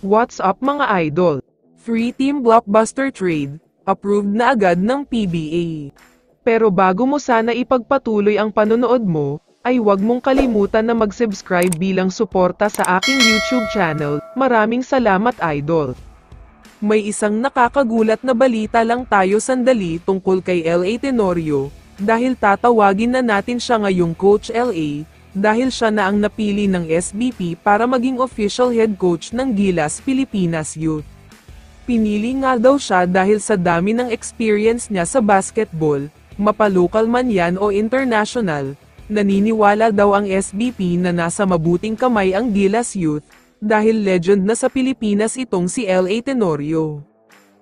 What's up mga idol? Free team blockbuster trade, approved na agad ng PBA. Pero bago mo sana ipagpatuloy ang panonood mo, ay huwag mong kalimutan na mag-subscribe bilang suporta sa aking YouTube channel. Maraming salamat idol. May isang nakakagulat na balita lang tayo sandali tungkol kay L.A. Tenorio, dahil tatawagin na natin siya ngayong Coach L.A., dahil siya na ang napili ng SBP para maging official head coach ng Gilas Pilipinas Youth. Pinili nga daw siya dahil sa dami ng experience niya sa basketball, mapalokal man yan o international. Naniniwala daw ang SBP na nasa mabuting kamay ang Gilas Youth, dahil legend na sa Pilipinas itong si L.A. Tenorio.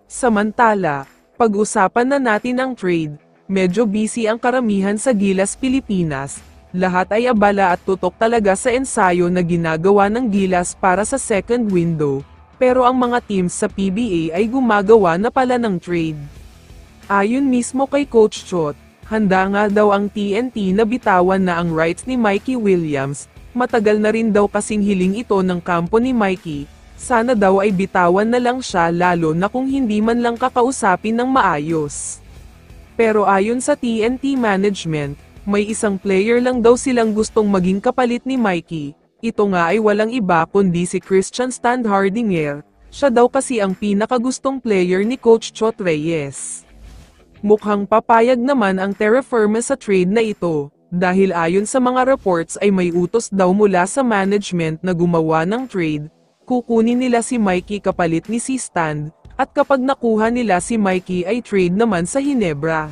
Samantala, pag-usapan na natin ang trade, medyo busy ang karamihan sa Gilas Pilipinas. Lahat ay abala at tutok talaga sa ensayo na ginagawa ng Gilas para sa second window, pero ang mga teams sa PBA ay gumagawa na pala ng trade. Ayon mismo kay Coach Chot, handa nga daw ang TNT na bitawan na ang rights ni Mikey Williams, matagal na rin daw kasing hiling ito ng kampo ni Mikey, sana daw ay bitawan na lang siya lalo na kung hindi man lang kakausapin ng maayos. Pero ayon sa TNT management, may isang player lang daw silang gustong maging kapalit ni Mikey. Ito nga ay walang iba kundi si Christian Standhardinger. Siya daw kasi ang pinakagustong player ni Coach Chot Reyes. Mukhang papayag naman ang Terra Firma sa trade na ito, dahil ayon sa mga reports ay may utos daw mula sa management na gumawa ng trade. Kukunin nila si Mikey kapalit ni si Stand, at kapag nakuha nila si Mikey ay trade naman sa Hinebra.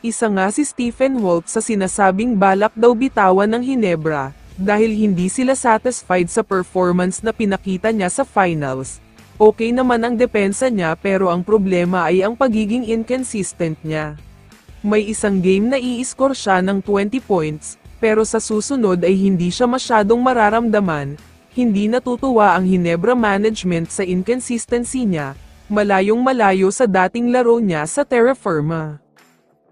Isa nga si Stephen Wolf sa sinasabing balak daw bitawan ng Hinebra, dahil hindi sila satisfied sa performance na pinakita niya sa finals. Okay naman ang depensa niya pero ang problema ay ang pagiging inconsistent niya. May isang game na i-score siya ng 20 points, pero sa susunod ay hindi siya masyadong mararamdaman. Hindi natutuwa ang Hinebra management sa inconsistency niya, malayong malayo sa dating laro niya sa Terra Firma.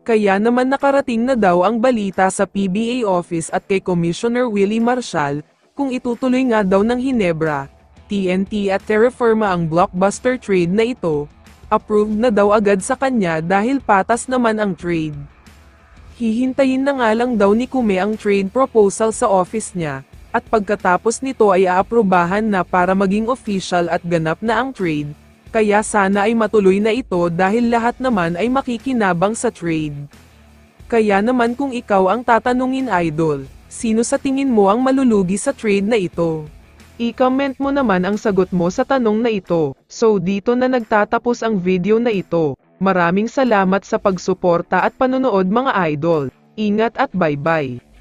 Kaya naman nakarating na daw ang balita sa PBA office at kay Commissioner Willie Marshall, kung itutuloy nga daw ng Hinebra, TNT at Terra Firma ang blockbuster trade na ito, approved na daw agad sa kanya dahil patas naman ang trade. Hihintayin na nga lang daw ni Kume ang trade proposal sa office niya, at pagkatapos nito ay aaprubahan na para maging official at ganap na ang trade. Kaya sana ay matuloy na ito dahil lahat naman ay makikinabang sa trade. Kaya naman kung ikaw ang tatanungin idol, sino sa tingin mo ang malulugi sa trade na ito? I-comment mo naman ang sagot mo sa tanong na ito. So dito na nagtatapos ang video na ito. Maraming salamat sa pagsuporta at panonood mga idol. Ingat at bye-bye.